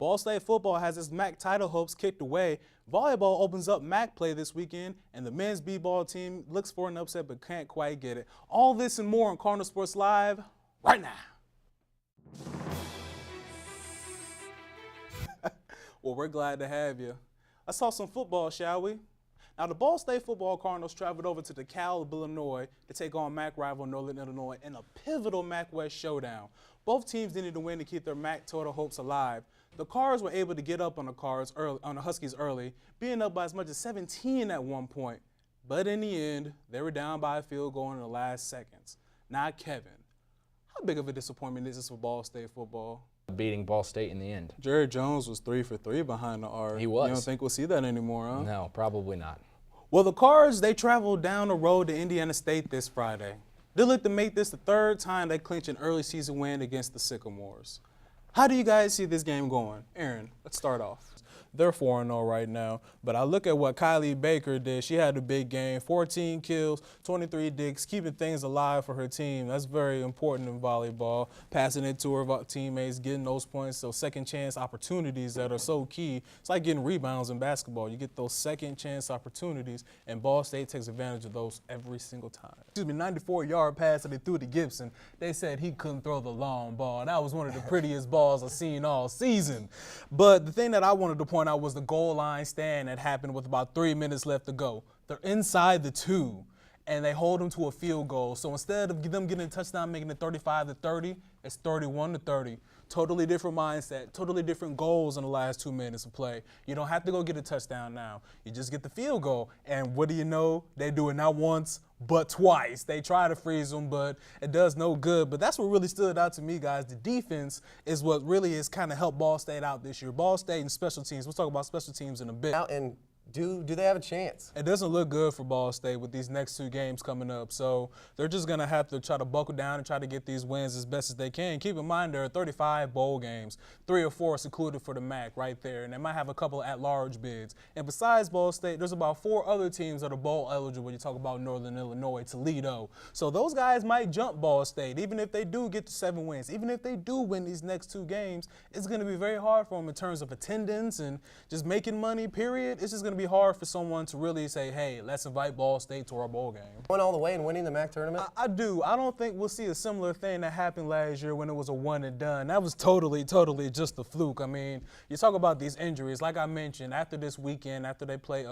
Ball State football has its MAC title hopes kicked away. Volleyball opens up MAC play this weekend, and the men's b-ball team looks for an upset but can't quite get it. All this and more on Cardinal Sports Live right now. Well, we're glad to have you. Let's talk some football, shall we? Now, the Ball State football Cardinals traveled over to DeKalb, Illinois to take on MAC rival Northern Illinois in a pivotal MAC West showdown. Both teams needed to win to keep their MAC total hopes alive. The Cards were able to get up on the Huskies early, being up by as much as 17 at one point. But in the end, they were down by a field goal in the last seconds. Now, Kevin, how big of a disappointment is this for Ball State football? Beating Ball State in the end. Jared Jones was 3 for 3 behind the arc. He was. You don't think we'll see that anymore, huh? No, probably not. Well, the Cards, they traveled down the road to Indiana State this Friday. They look to make this the third time they clinch an early season win against the Sycamores. How do you guys see this game going? Aaron, let's start off. They're 4-0 right now, but I look at what Kylie Baker did. She had a big game, 14 kills, 23 digs, keeping things alive for her team. That's very important in volleyball, passing it to her teammates, getting those points, those second chance opportunities that are so key. It's like getting rebounds in basketball. You get those second chance opportunities, and Ball State takes advantage of those every single time. 94-yard pass that they threw to Gibson. They said he couldn't throw the long ball. That was one of the prettiest balls I've seen all season. But the thing that I wanted to point out was the goal line stand that happened with about 3 minutes left to go. They're inside the 2, and they hold them to a field goal. So instead of them getting a touchdown, making it 35-30, it's 31-30. Totally different mindset, totally different goals in the last 2 minutes of play. You don't have to go get a touchdown now. You just get the field goal. And what do you know? They do it not once, but twice. They try to freeze them, but it does no good. But that's what really stood out to me, guys. The defense is what really has kind of helped Ball State out this year. Ball State and special teams. We'll talk about special teams in a bit. And do they have a chance? It doesn't look good for Ball State with these next 2 games coming up. So they're just going to have to try to buckle down and try to get these wins as best as they can. Keep in mind there are 35 bowl games, 3 or 4 secluded for the MAC right there, and they might have a couple at-large bids. And besides Ball State, there's about 4 other teams that are bowl eligible when you talk about Northern Illinois, Toledo. So those guys might jump Ball State, even if they do get to 7 wins. Even if they do win these next 2 games, it's going to be very hard for them in terms of attendance and just making money, period. It's just going to be hard for someone to really say, hey, let's invite Ball State to our bowl game. Went all the way and winning the MAC tournament? I do. I don't think we'll see a similar thing that happened last year when it was a one and done. That was totally just a fluke. I mean, you talk about these injuries. Like I mentioned, after this weekend, after they play,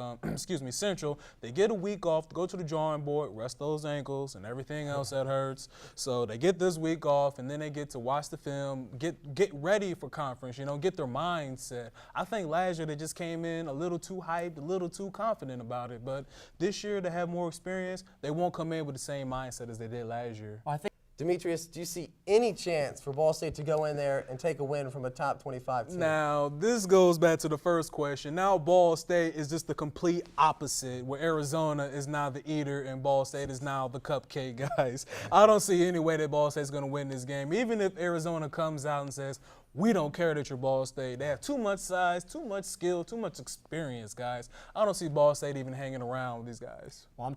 Central, they get a week off to go to the drawing board, rest those ankles and everything else that hurts. So they get this week off, and then they get to watch the film, get ready for conference, get their mindset. I think last year they just came in a little too hyped, a little too confident about it. But this year they have more experience. They won't come in with the same mindset as they did last year. Well, I think, Demetrious, do you see any chance for Ball State to go in there and take a win from a top 25 team? Now, this goes back to the first question. Now Ball State is just the complete opposite, where Arizona is now the eater and Ball State is now the cupcake, guys. I don't see any way that Ball State's going to win this game. Even if Arizona comes out and says, we don't care that you're Ball State. They have too much size, too much skill, too much experience, guys. I don't see Ball State even hanging around with these guys. Well, I'm